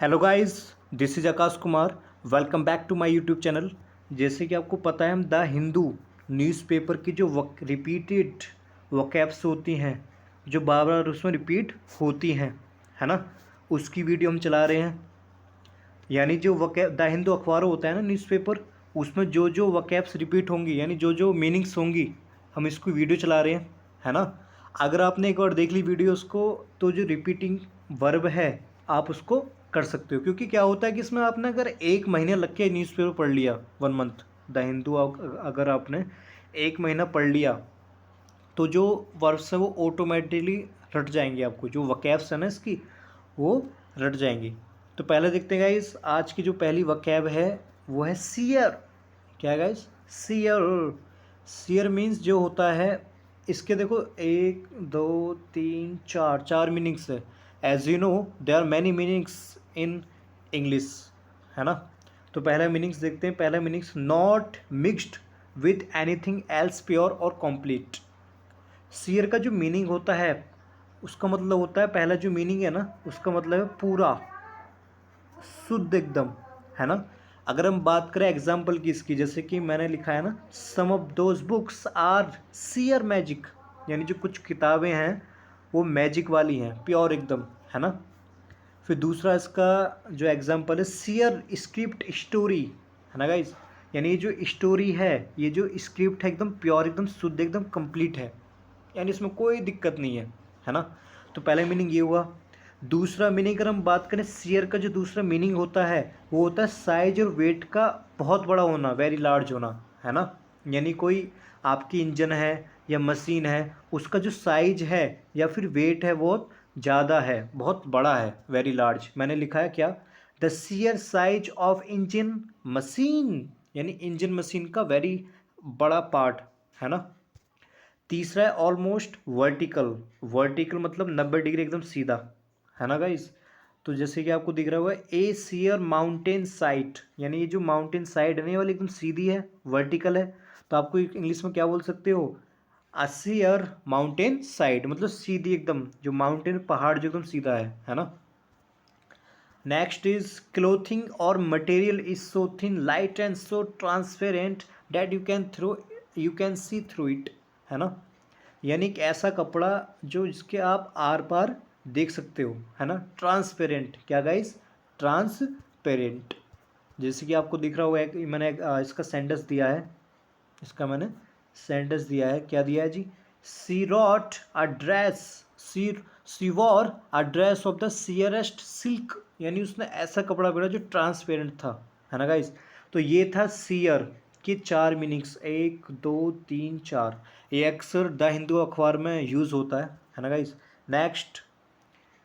Hello guys, this is Akash Kumar. Welcome back to my YouTube channel. जैसे कि आपको पता है, हम द हिंदू न्यूज़पेपर की जो रिपीटेड वोकैब्स होती हैं, जो बार बार उसमें रिपीट होती हैं, है ना, उसकी वीडियो हम चला रहे हैं। यानी जो वोकैब द हिंदू अखबार होता है ना, न्यूज़पेपर, उसमें जो जो वोकैब्स रिपीट होंगी, यानी जो जो मीनिंग्स होंगी, हम इसको वीडियो चला रहे हैं, है ना। अगर आपने एक बार देख ली वीडियोस को, तो जो रिपीटिंग वर्ब है आप उसको कर सकते हो। क्योंकि क्या होता है कि इसमें आपने अगर एक महीने लग के न्यूज़पेपर पढ़ लिया, 1 मंथ द हिंदू, अगर आपने एक महीना पढ़ लिया, तो जो वर्ब्स है वो ऑटोमेटिकली रट जाएंगे। आपको जो वकैब्स है ना इसकी, वो रट जाएंगी। तो पहले देखते हैं गाइस, आज की जो पहली वकैब है वो है सियर। क्या है गाइस? सियर। सियर मीन्स जो होता है, इसके देखो 1 2 3 4 मीनिंग्स है। As you know, there are many meanings in English, है ना। तो पहला मीनिंग्स देखते हैं। पहला meanings, not mixed with anything else, pure और कॉम्प्लीट। सियर का जो मीनिंग होता है, उसका मतलब होता है, पहला जो मीनिंग है ना, उसका मतलब है पूरा, शुद्ध एकदम, है ना। अगर हम बात करें एग्जाम्पल की इसकी, जैसे कि मैंने लिखा है ना, some of those books are sheer magic, यानी जो कुछ किताबें हैं वो मैजिक वाली हैं, प्योर एकदम, है ना। फिर दूसरा इसका जो एग्जाम्पल है, सियर स्क्रिप्ट स्टोरी, है ना गाइज। यानी ये जो स्टोरी है, ये जो स्क्रिप्ट है, एकदम प्योर, एकदम शुद्ध, एकदम कंप्लीट है, यानी इसमें कोई दिक्कत नहीं है ना। तो पहला मीनिंग ये हुआ। दूसरा मीनिंग अगर हम बात करें शेयर का, जो दूसरा मीनिंग होता है वो होता है साइज और वेट का बहुत बड़ा होना, वेरी लार्ज होना, है ना। यानी कोई आपकी इंजन है या मशीन है, उसका जो साइज है या फिर वेट है वो ज़्यादा है, बहुत बड़ा है, वेरी लार्ज। मैंने लिखा है क्या, the share size of engine machine, यानी इंजन मशीन का वेरी बड़ा पार्ट, है ना। तीसरा है ऑलमोस्ट वर्टिकल। वर्टिकल मतलब 90 डिग्री एकदम सीधा, है ना गाइस। तो जैसे कि आपको दिख रहा होगा, ए सियर माउंटेन साइट, यानी ये जो माउंटेन साइड है ना, ये वाली एकदम सीधी है, वर्टिकल है। तो आपको इंग्लिश में क्या बोल सकते हो, अ सियर माउंटेन साइड, मतलब सीधी एकदम, जो माउंटेन पहाड़ जो एकदम सीधा है ना। नेक्स्ट इज क्लोथिंग और material is so thin light and so transparent that you can see through it, है ना। यानी एक ऐसा कपड़ा जो जिसके आप आर पार देख सकते हो, है ना। ट्रांसपेरेंट, क्या गाइस? ट्रांसपेरेंट। जैसे कि आपको दिख रहा होगा, मैंने इसका सेंटेंस दिया है, इसका मैंने सेंटेंस दिया है, क्या दिया है जी, she wrote a dress, she wore a dress of the sheerest silk, यानी उसने ऐसा कपड़ा पहना जो ट्रांसपेरेंट था, है ना गाइस। तो ये था सियर के 4 मीनिंग्स, 1 2 3 4। ये अक्सर द हिंदू अखबार में यूज़ होता है ना guys. Next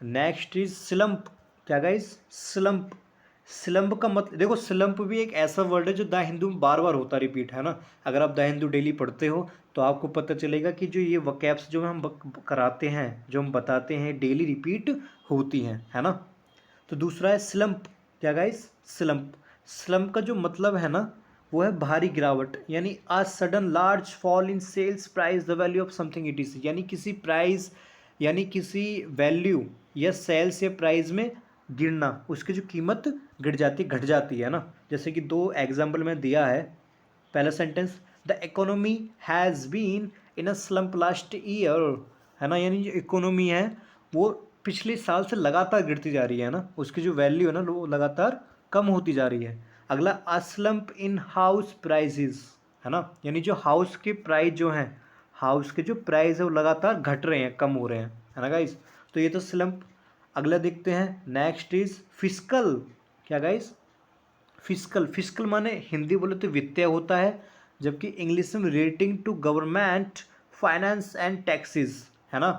next is slump. क्या गाइस? स्लम्प। स्लम्प का मतलब देखो, स्लम्प भी एक ऐसा वर्ड है जो द हिंदू में बार बार होता रिपीट, है ना। अगर आप द हिंदू डेली पढ़ते हो तो आपको पता चलेगा कि जो ये वकैब्स जो हम कराते हैं, जो हम बताते हैं, डेली रिपीट होती हैं, है ना। तो दूसरा है स्लम्प। क्या गाइस? स्लम्प। स्लम्प का जो मतलब है ना, वो है भारी गिरावट, यानी a sudden large fall in sales price the value of something it is, यानी किसी प्राइस, यानी किसी वैल्यू या सेल्स या प्राइस में गिरना, उसकी जो कीमत गिर जाती, घट जाती है ना। जैसे कि 2 एग्जाम्पल में दिया है। पहला sentence, the economy has been in a slump last year, है ना। यानी जो इकोनॉमी है वो पिछले साल से लगातार गिरती जा रही है ना, उसकी जो वैल्यू है ना वो लगातार कम होती जा रही है। अगला, a slump in house prices, है ना। यानी जो हाउस के प्राइस जो हैं, हाउस के जो प्राइस है वो लगातार घट रहे हैं, कम हो रहे हैं, है ना गाइस। तो ये तो स्लम्प। अगला देखते हैं, नेक्स्ट इज फिस्कल। क्या गाइस? फिस्कल। फिस्कल माने हिंदी बोले तो वित्तीय होता है, जबकि इंग्लिश में relating to government finance and taxes, है ना।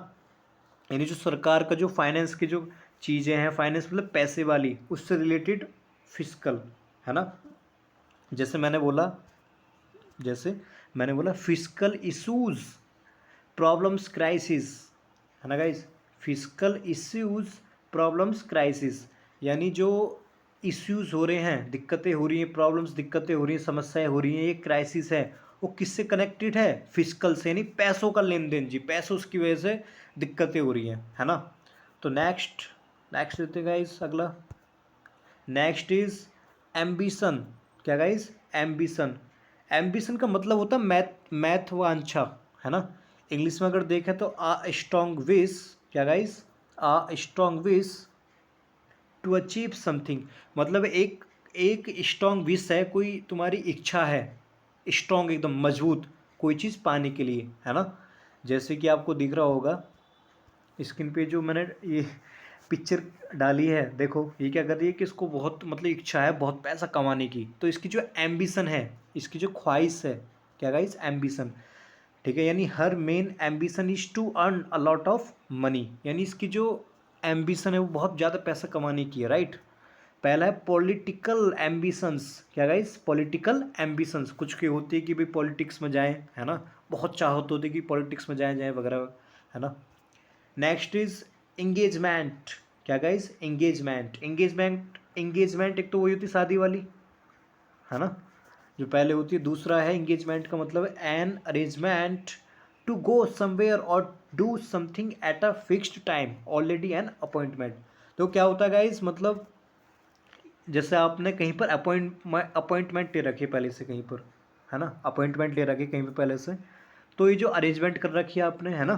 यानी जो सरकार का जो फाइनेंस की जो चीज़ें हैं, फाइनेंस मतलब पैसे वाली, उससे रिलेटेड फिस्कल, है ना। जैसे मैंने बोला जैसे मैंने बोला फिस्कल इशूज़, प्रॉब्लम्स, क्राइसिस, है ना guys. Fiscal issues, problems, crisis, यानी जो इश्यूज हो रहे हैं, दिक्कतें हो रही हैं, प्रॉब्लम्स, दिक्कतें हो रही हैं, समस्याएं हो रही हैं, ये क्राइसिस है, वो किससे कनेक्टेड है? फिस्कल से, यानी पैसों का लेन देन जी, पैसों की वजह से दिक्कतें हो रही हैं, है ना। तो नेक्स्ट नेक्स्ट देते गाइस अगला। Next is ambition. क्या गाइज? एम्बिशन। एम्बिशन का मतलब होता है महत्वाकांक्षा, है ना। इंग्लिश में अगर देखें तो अ स्ट्रॉन्ग विश। क्या guys? A strong wish to achieve something. मतलब एक एक स्ट्रॉन्ग विश है, कोई तुम्हारी इच्छा है स्ट्रॉन्ग, एकदम मजबूत, कोई चीज़ पाने के लिए, है ना। जैसे कि आपको दिख रहा होगा स्क्रीन पे जो मैंने ये पिक्चर डाली है, देखो ये क्या कर रही है कि इसको बहुत मतलब इच्छा है बहुत पैसा कमाने की, तो इसकी जो एम्बिशन है, इसकी जो ख्वाहिश है, क्या गाइस? एम्बिशन। ठीक है, यानी her main ambition is to earn a lot of money, यानी इसकी जो एम्बिशन है वो बहुत ज़्यादा पैसा कमाने की है, राइट। पहला है पॉलिटिकल एम्बिशंस। क्या गाइस? पॉलिटिकल एम्बिशंस, कुछ की होती है कि भाई पॉलिटिक्स में जाएं, है ना, बहुत चाहत होती है कि पॉलिटिक्स में जाएं जाएं वगैरह, है ना। Next is engagement. क्या गाइज? एंगेजमेंट। एंगेजमेंट एक तो वही होती है शादी वाली, है ना, जो पहले होती है। दूसरा है एंगेजमेंट का मतलब an arrangement to go somewhere or do something at a fixed time already an appointment. तो क्या होता है गाइज? मतलब जैसे आपने कहीं पर अपॉइंटमेंट ले रखी है पहले से कहीं पर, है ना, अपॉइंटमेंट ले रखी है कहीं पर पहले से, तो ये जो अरेंजमेंट कर रखी है आपने, है ना,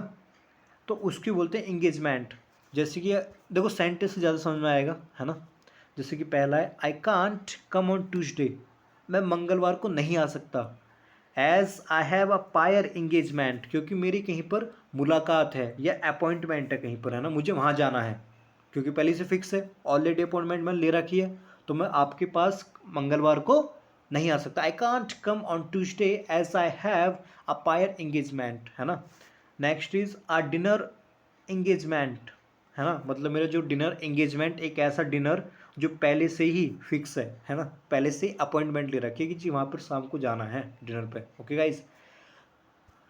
तो उसकी बोलते हैं इंगेजमेंट। जैसे कि देखो सेंटेंस से ज़्यादा समझ में आएगा, है ना। जैसे कि पहला है I can't come on Tuesday, मैं मंगलवार को नहीं आ सकता। As I have a prior engagement, क्योंकि मेरी कहीं पर मुलाकात है या अपॉइंटमेंट है कहीं पर, है ना, मुझे वहाँ जाना है, क्योंकि पहले से फिक्स है, ऑलरेडी अपॉइंटमेंट मैंने ले रखी है, तो मैं आपके पास मंगलवार को नहीं आ सकता। I can't come on Tuesday as I have a prior engagement, है ना। Next is a dinner engagement, है ना, मतलब मेरा जो डिनर इंगेजमेंट एक ऐसा डिनर जो पहले से ही फिक्स है ना, पहले से अपॉइंटमेंट ले रखी है कि जी वहाँ पर शाम को जाना है डिनर पे। Okay guys,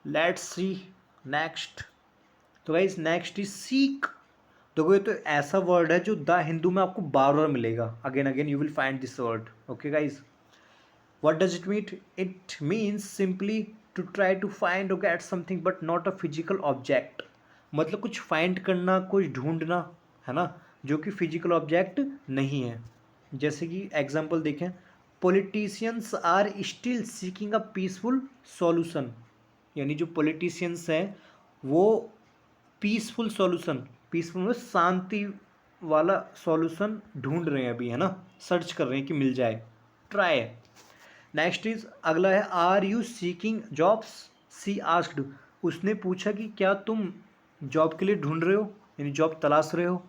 let's see next. तो गाइज नेक्स्ट इज सीक। देखो ये तो ऐसा वर्ड है जो द हिंदू में आपको बार बार मिलेगा, again again you will find this word. Okay guys, what does it mean? It means simply to try to find or get something but not a physical object। मतलब कुछ फाइंड करना, कुछ ढूंढना, है ना, जो कि फिजिकल ऑब्जेक्ट नहीं है। जैसे कि एग्जांपल देखें, politicians are still seeking a peaceful solution, यानी जो पॉलिटिशियंस हैं वो पीसफुल सॉल्यूशन, पीसफुल में शांति वाला सॉल्यूशन ढूंढ रहे हैं अभी, है ना, सर्च कर रहे हैं कि मिल जाए, ट्राई। नेक्स्ट इज अगला है are you seeking jobs, she asked, उसने पूछा कि क्या तुम जॉब के लिए ढूंढ रहे हो, यानी जॉब तलाश रहे हो।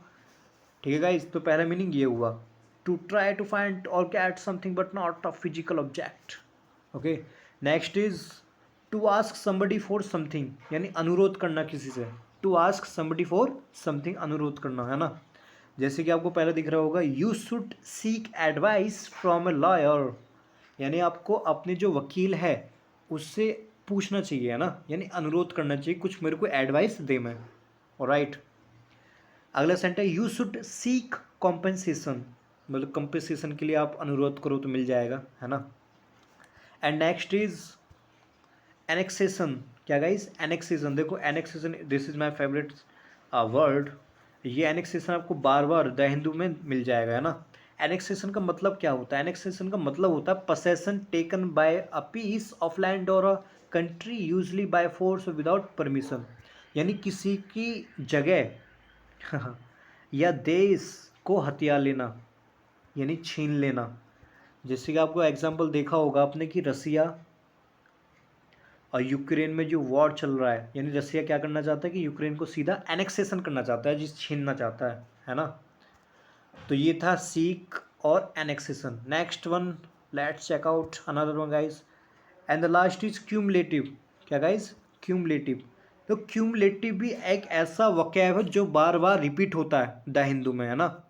ठीक है गाइस, तो पहला मीनिंग ये हुआ, टू ट्राई टू फाइंड और get something but not a physical object. Okay, next is to ask somebody for something, यानी अनुरोध करना किसी से, to ask somebody for something, अनुरोध करना, है ना। जैसे कि आपको पहले दिख रहा होगा you should seek advice from a lawyer, यानी आपको अपने जो वकील है उससे पूछना चाहिए, है ना, यानी अनुरोध करना चाहिए कुछ मेरे को एडवाइस दे मैं। राइट, अगला sentence you should seek compensation, मतलब कंपेंसेशन के लिए आप अनुरोध करो तो मिल जाएगा, है ना। And next is annexation. क्या गाइस? एनेक्सेशन। देखो annexation, this is my favourite word. ये एनेक्सेशन आपको बार बार द हिंदू में मिल जाएगा, है ना। एनेक्सेशन का मतलब क्या होता है? एनेक्सेशन का मतलब होता है possession taken by a piece of land or a country usually by force without permission, यानी किसी की जगह या देश को हथिया लेना, यानी छीन लेना। जैसे कि आपको एग्जाम्पल देखा होगा आपने कि रसिया और यूक्रेन में जो वॉर चल रहा है, यानी रसिया क्या करना चाहता है कि यूक्रेन को सीधा एनेक्सेशन करना चाहता है, जिस छीनना चाहता है ना। तो ये था सीक और annexation. Next one, let's check out another one guys, and the last is cumulative. क्या गाइस? क्यूमुलेटिव। तो क्यूमुलेटिव भी एक ऐसा वकैब है जो बार बार रिपीट होता है द हिंदू में, है ना।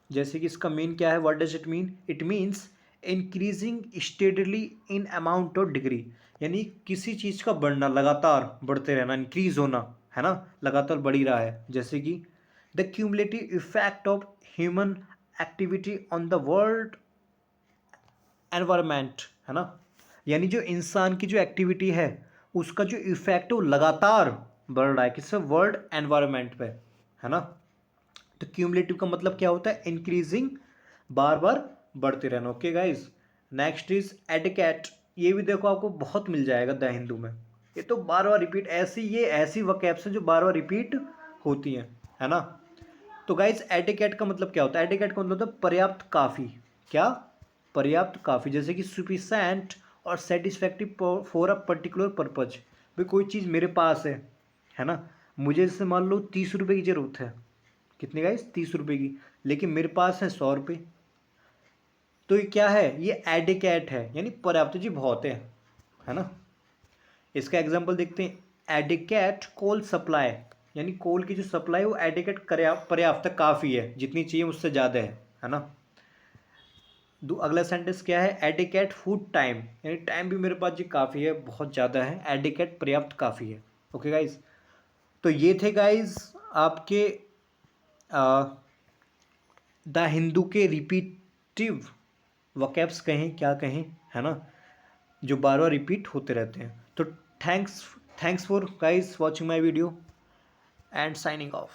जैसे कि इसका मीन क्या है, what does it mean? It means increasing steadily in amount और डिग्री, यानी किसी चीज़ का बढ़ना, लगातार बढ़ते रहना, इंक्रीज होना, है ना, लगातार बढ़ ही रहा है। जैसे कि the cumulative effect of human activity on the world environment, है ना, यानी जो इंसान की जो एक्टिविटी है उसका जो इफेक्ट है वो लगातार बढ़ रहा है किससे? वर्ल्ड एनवायरमेंट पे, है ना। तो क्यूमुलेटिव का मतलब क्या होता है? इंक्रीजिंग बार बार बढ़ते रहना। Okay guys, next is etiquette. ये भी देखो आपको बहुत मिल जाएगा द हिंदू में। ये तो बार बार रिपीट, ये ऐसी वकैब्स हैं जो बार बार रिपीट होती हैं, है ना। तो गाइज एटिकेट का मतलब क्या होता है? एटिकेट का मतलब होता है पर्याप्त, काफ़ी। क्या? पर्याप्त, काफ़ी। जैसे कि सुफिसेंट और satisfactory for a particular purpose. भाई कोई चीज़ मेरे पास है ना। मुझे जैसे मान लो 30 रुपये की ज़रूरत है। कितनी गाइज? 30 रुपये की। लेकिन मेरे पास है 100 रुपये। तो ये क्या है? ये एडिकेट है, यानी पर्याप्त जी, बहुत है ना। इसका एग्जाम्पल देखते हैं। एडिकेट कोल सप्लाई, यानी कोल की जो सप्लाई वो एडिकेट पर्याप्त, काफ़ी है, जितनी चाहिए उससे ज़्यादा है ना। अगला सेंटेंस क्या है? एडिकेट फूड टाइम, यानी टाइम भी मेरे पास जी काफ़ी है, बहुत ज़्यादा है। एडिकेट पर्याप्त, काफ़ी है। ओके गाइज, तो ये थे गाइज आपके द हिंदू के रिपीटिव वकैब्स कहें, क्या कहें, है ना, जो बार बार रिपीट होते रहते हैं। तो thanks for guys watching my video and signing off.